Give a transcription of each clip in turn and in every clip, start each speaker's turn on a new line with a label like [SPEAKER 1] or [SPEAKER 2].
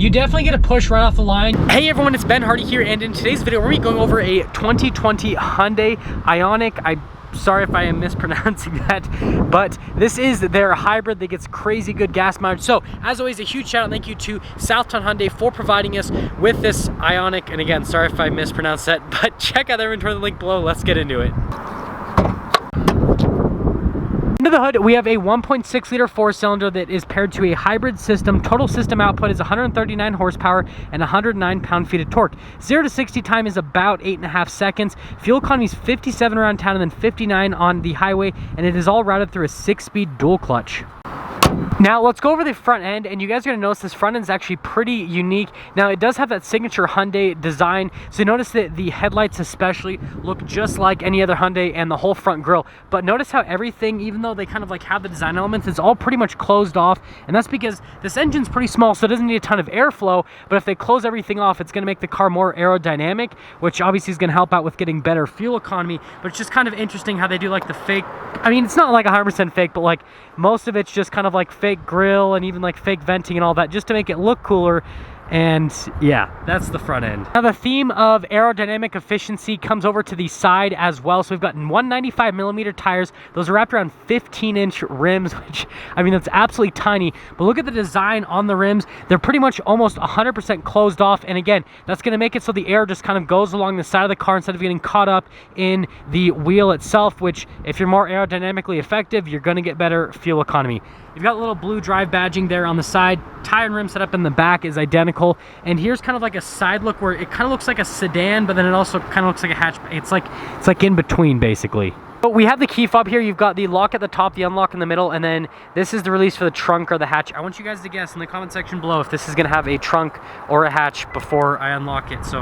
[SPEAKER 1] you definitely get a push right off the line. Hey everyone, it's Ben Hardy here, and in today's video we're going to be going over a 2020 Hyundai Ioniq. I'm sorry if I am mispronouncing that, but this is their hybrid that gets crazy good gas mileage. So as always, a huge shout out and thank you to Southtown Hyundai for providing us with this Ioniq. And again, sorry if I mispronounced that, but check out their inventory in the link below. Let's get into it. Under the hood, we have a 1.6 liter four-cylinder that is paired to a hybrid system. Total system output is 139 horsepower and 109 pound-feet of torque. 0 to 60 time is about 8.5 seconds. Fuel economy is 57 around town and then 59 on the highway, and it is all routed through a 6-speed dual clutch. Now let's go over the front end, and you guys are going to notice this front end is actually pretty unique. Now it does have that signature Hyundai design, so notice that the headlights especially look just like any other Hyundai and the whole front grille. But notice how everything, even though they kind of like have the design elements, it's all pretty much closed off, and that's because this engine's pretty small, so it doesn't need a ton of airflow. But if they close everything off, it's going to make the car more aerodynamic, which obviously is going to help out with getting better fuel economy. But it's just kind of interesting how they do like the fake, I mean, it's not like 100% fake, but like most of it's just kind of like fake grill and even like fake venting and all that, just to make it look cooler. And yeah, that's the front end. Now the theme of aerodynamic efficiency comes over to the side as well. So we've got 195mm tires. Those are wrapped around 15-inch rims, which, I mean, that's absolutely tiny. But look at the design on the rims. They're pretty much almost 100% closed off. And again, that's going to make it so the air just kind of goes along the side of the car instead of getting caught up in the wheel itself, which if you're more aerodynamically effective, you're going to get better fuel economy. You've got a little blue drive badging there on the side. Tire and rim setup in the back is identical. And here's kind of like a side look where it kind of looks like a sedan, but then it also kind of looks like a hatchback. It's like in between basically. But we have the key fob here. You've got the lock at the top, the unlock in the middle, and then this is the release for the trunk or the hatch. I want you guys to guess in the comment section below if this is going to have a trunk or a hatch before I unlock it. So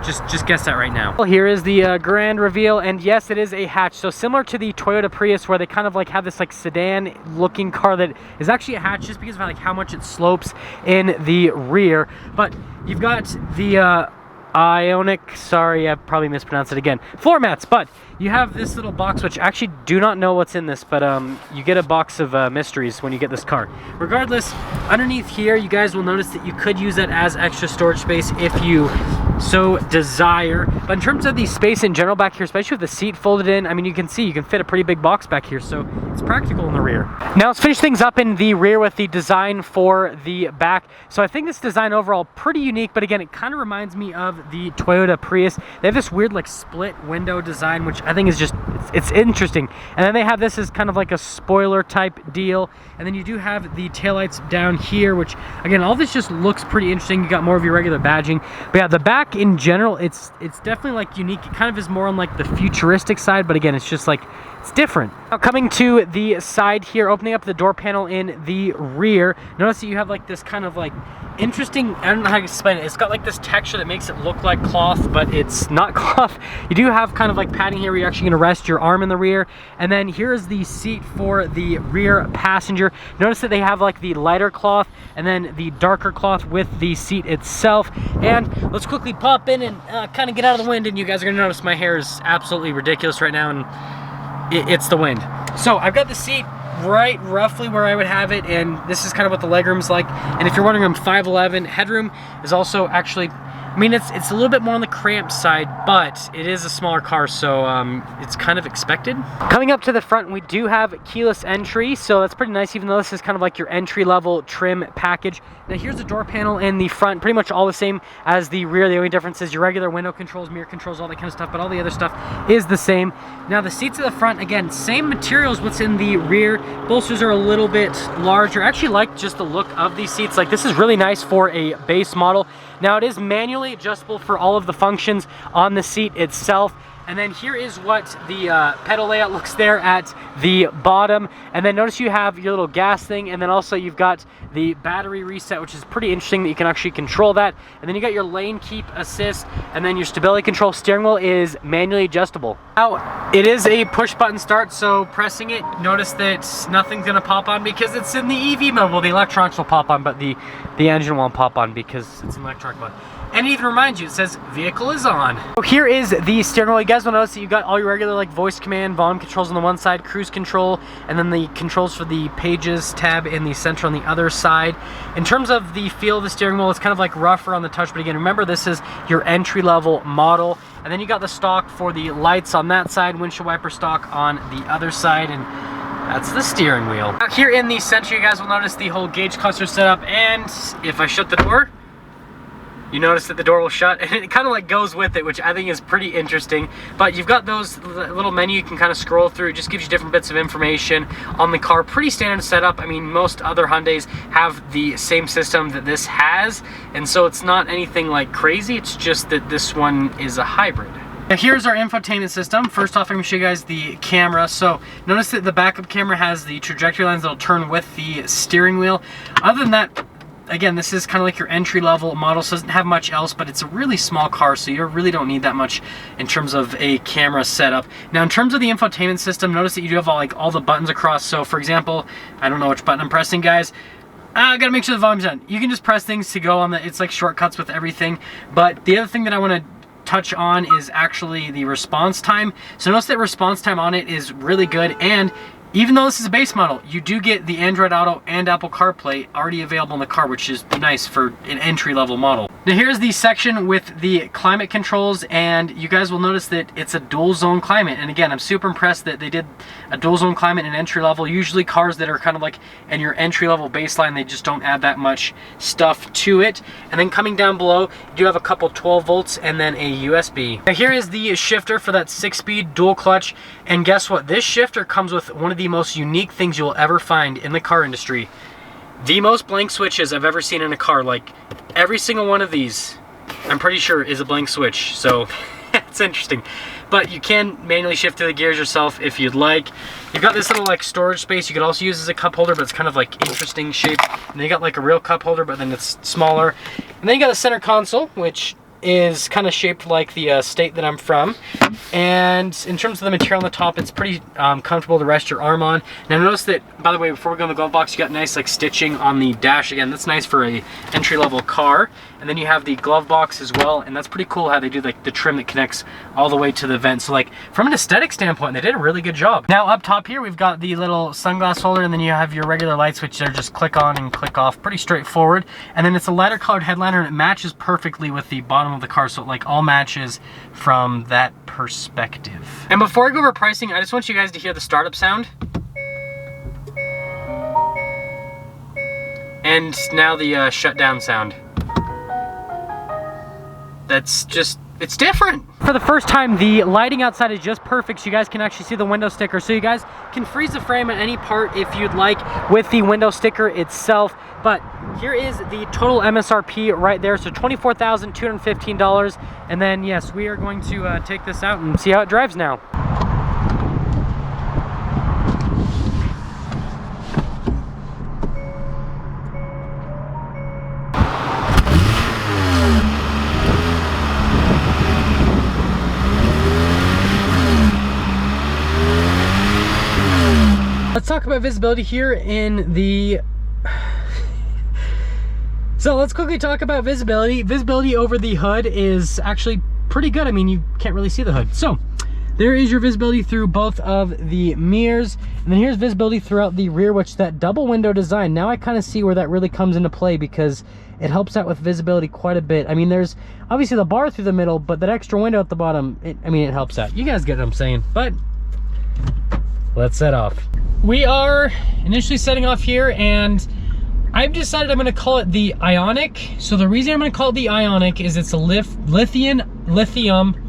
[SPEAKER 1] just guess that right now. Well, here is the grand reveal, and yes, it is a hatch. So similar to the Toyota Prius, where they kind of like have this like sedan looking car that is actually a hatch just because of like how much it slopes in the rear. But you've got the Ioniq, sorry, I probably mispronounced it again, floor mats. But you have this little box, which I actually do not know what's in this, but you get a box of mysteries when you get this car. Regardless, underneath here, you guys will notice that you could use that as extra storage space if you so desire. But in terms of the space in general back here, especially with the seat folded in, I mean, you can see you can fit a pretty big box back here, so it's practical in the rear. Now let's finish things up in the rear with the design for the back. So I think this design overall pretty unique, but again, it kind of reminds me of the Toyota Prius. They have this weird like split window design, which I think is just, it's interesting. And then they have this as kind of like a spoiler type deal. And then you do have the taillights down here, which again, all this just looks pretty interesting. You got more of your regular badging. But yeah, the back in general, it's definitely like unique. It kind of is more on like the futuristic side, but again, it's just like, it's different. Now coming to the side here, opening up the door panel in the rear, notice that you have like this kind of like interesting, I don't know how to explain it. It's got like this texture that makes it look like cloth, but it's not cloth. You do have kind of like padding here where you're actually going to rest your arm in the rear. And then here is the seat for the rear passenger. Notice that they have like the lighter cloth and then the darker cloth with the seat itself. And let's quickly pop in and kind of get out of the wind, and you guys are going to notice my hair is absolutely ridiculous right now, and it's the wind. So I've got the seat right roughly where I would have it, and this is kind of what the legroom's like. And if you're wondering, I'm 5'11". Headroom is also actually, I mean, it's a little bit more on the cramped side, but it is a smaller car, so it's kind of expected. Coming up to the front, we do have keyless entry, so that's pretty nice, even though this is kind of like your entry-level trim package. Now here's the door panel in the front, pretty much all the same as the rear. The only difference is your regular window controls, mirror controls, all that kind of stuff, but all the other stuff is the same. Now the seats at the front, again, same materials what's in the rear. Bolsters are a little bit larger. I actually like just the look of these seats. Like, this is really nice for a base model. Now it is manually adjustable for all of the functions on the seat itself. And then here is what the pedal layout looks there at the bottom. And then notice you have your little gas thing, and then also you've got the battery reset, which is pretty interesting that you can actually control that. And then you got your lane keep assist, and then your stability control. Steering wheel is manually adjustable. Now, it is a push button start, so pressing it, notice that nothing's gonna pop on because it's in the EV mode. Well, the electronics will pop on, but the engine won't pop on because it's an electronic mode. And it even reminds you, it says vehicle is on. So here is the steering wheel. You guys will notice that you got all your regular like voice command, volume controls on the one side, cruise control, and then the controls for the pages tab in the center on the other side. In terms of the feel of the steering wheel, it's kind of like rougher on the touch, but again, remember this is your entry-level model. And then you got the stock for the lights on that side, windshield wiper stock on the other side, and that's the steering wheel. Out here in the center, you guys will notice the whole gauge cluster setup, and if I shut the door, you notice that the door will shut, and it kind of like goes with it, which I think is pretty interesting. But you've got those little menu you can kind of scroll through. It just gives you different bits of information on the car. Pretty standard setup. I mean, most other Hyundais have the same system that this has, and so it's not anything like crazy. It's just that this one is a hybrid. Now here's our infotainment system. First off, I'm going to show you guys the camera. So notice that the backup camera has the trajectory lines that'll turn with the steering wheel. Other than that, again, this is kind of like your entry-level model, so it doesn't have much else, but it's a really small car, so you really don't need that much in terms of a camera setup. Now, in terms of the infotainment system, notice that you do have all the buttons across. So, for example, I don't know which button I'm pressing, guys. I gotta make sure the volume's on. You can just press things to go on it's like shortcuts with everything. But the other thing that I want to touch on is actually the response time. So notice that response time on it is really good, and even though this is a base model, you do get the Android Auto and Apple CarPlay already available in the car, which is nice for an entry-level model. Now here's the section with the climate controls, and you guys will notice that it's a dual zone climate. And again, I'm super impressed that they did a dual zone climate in entry level. Usually cars that are kind of like in your entry level baseline, they just don't add that much stuff to it. And then coming down below, you do have a couple 12 volts and then a USB. Now here is the shifter for that 6-speed dual clutch. And guess what? This shifter comes with one of the most unique things you'll ever find in the car industry. The most blank switches I've ever seen in a car. Like every single one of these, I'm pretty sure, is a blank switch. So it's interesting. But you can manually shift through the gears yourself if you'd like. You've got this little like storage space you could also use as a cup holder, but it's kind of like interesting shape. And then you got like a real cup holder, but then it's smaller. And then you got a center console, which is kind of shaped like the state that I'm from. And in terms of the material on the top, it's pretty comfortable to rest your arm on. Now notice that, by the way, before we go in the glove box, you got nice like stitching on the dash. Again, that's nice for a entry-level car. And then you have the glove box as well, and that's pretty cool how they do like the trim that connects all the way to the vent. So like from an aesthetic standpoint, they did a really good job. Now up top here, we've got the little sunglass holder, and then you have your regular lights, which are just click on and click off, pretty straightforward. And then it's a lighter colored headliner, and it matches perfectly with the bottom of the car, so it like all matches from that perspective. And before I go over pricing, I just want you guys to hear the startup sound. And now the shutdown sound. That's just, it's different. For the first time, the lighting outside is just perfect, so you guys can actually see the window sticker. So you guys can freeze the frame at any part if you'd like with the window sticker itself. But here is the total MSRP right there, so $24,215. And then yes, we are going to take this out and see how it drives now. Let's talk about visibility here in the... So let's quickly talk about visibility. Visibility over the hood is actually pretty good. I mean, you can't really see the hood. So there is your visibility through both of the mirrors. And then here's visibility throughout the rear, which that double window design. Now I kind of see where that really comes into play, because it helps out with visibility quite a bit. I mean, there's obviously the bar through the middle, but that extra window at the bottom, it helps out. You guys get what I'm saying. But let's set off. We are initially setting off here, and I've decided I'm going to call it the Ioniq. So the reason I'm going to call it the Ioniq is it's a lithium,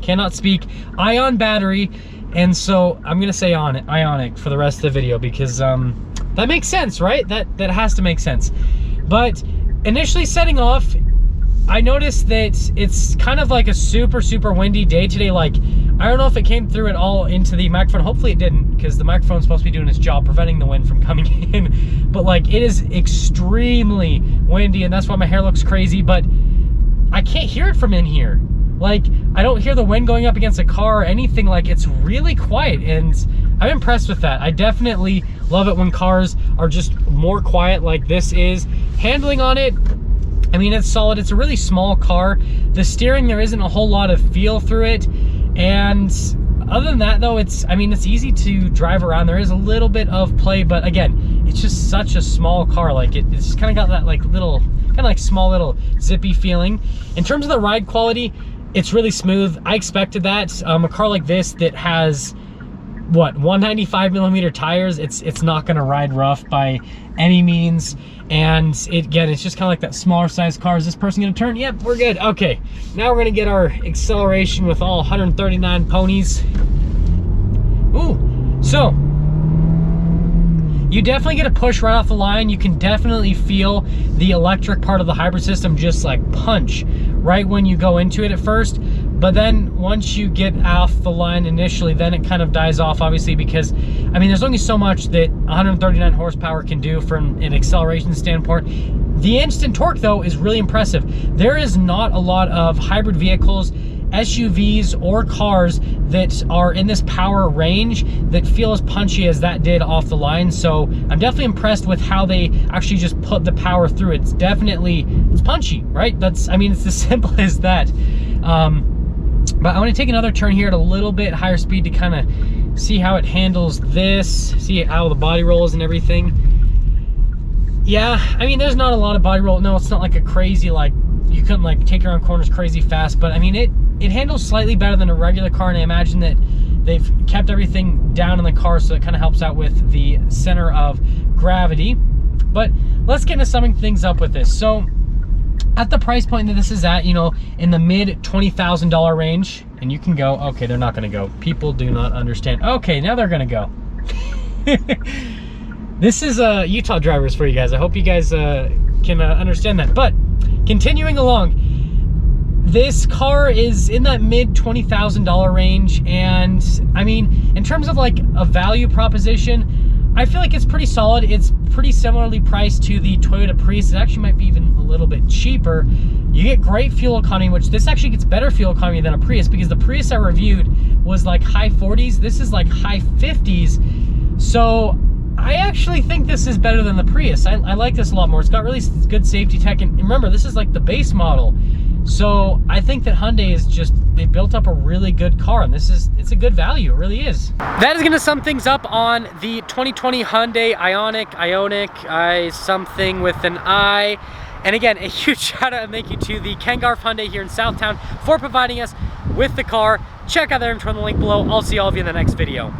[SPEAKER 1] cannot speak, ion battery. And so I'm going to say Ioniq for the rest of the video, because that makes sense, right? That has to make sense. But initially setting off, I noticed that it's kind of like a super windy day today. Like, I don't know if it came through at all into the microphone. Hopefully it didn't, because the microphone's supposed to be doing its job, preventing the wind from coming in. But like, it is extremely windy, and that's why my hair looks crazy. But I can't hear it from in here. Like, I don't hear the wind going up against a car or anything. Like, it's really quiet, and I'm impressed with that. I definitely love it when cars are just more quiet like this is. Handling on it, I mean, it's solid. It's a really small car. The steering, there isn't a whole lot of feel through it. And other than that though, it's easy to drive around. There is a little bit of play, but again, it's just such a small car. Like it's kind of got that like little, kind of like small little zippy feeling. In terms of the ride quality, it's really smooth. I expected that. A car like this that has, what, 195mm tires, it's not gonna ride rough by any means. And again, it's just kind of like that smaller size car. Is this person gonna turn? Yep, we're good. Okay, now we're gonna get our acceleration with all 139 ponies. Ooh, so you definitely get a push right off the line. You can definitely feel the electric part of the hybrid system just like punch right when you go into it at first. But then once you get off the line initially, then it kind of dies off, obviously, because there's only so much that 139 horsepower can do from an acceleration standpoint. The instant torque though is really impressive. There is not a lot of hybrid vehicles, SUVs or cars that are in this power range that feel as punchy as that did off the line. So I'm definitely impressed with how they actually just put the power through. It's punchy, right? It's as simple as that. But I want to take another turn here at a little bit higher speed to kind of see how it handles this, see how the body rolls and everything. Yeah, there's not a lot of body roll. No, it's not like a crazy, like, you couldn't like take around corners crazy fast, but it handles slightly better than a regular car, and I imagine that they've kept everything down in the car, so it kind of helps out with the center of gravity. But let's get into summing things up with this. So at the price point that this is at, in the mid $20,000 range, and you can go, okay, they're not gonna go. People do not understand. Okay, now they're gonna go. This is Utah drivers for you guys. I hope you guys can understand that. But continuing along, this car is in that mid $20,000 range, and in terms of like a value proposition, I feel like it's pretty solid. It's pretty similarly priced to the Toyota Prius. It actually might be even a little bit cheaper. You get great fuel economy, which this actually gets better fuel economy than a Prius, because the Prius I reviewed was like high 40s. This is like high 50s. So I actually think this is better than the Prius. I like this a lot more. It's got really good safety tech, and remember, this is like the base model. So I think that Hyundai is they built up a really good car, and it's a good value. It really is. That is gonna sum things up on the 2020 Hyundai Ioniq, something with an I. And again, a huge shout out and thank you to the Kangarf Hyundai here in Southtown for providing us with the car. Check out their info in the link below. I'll see all of you in the next video.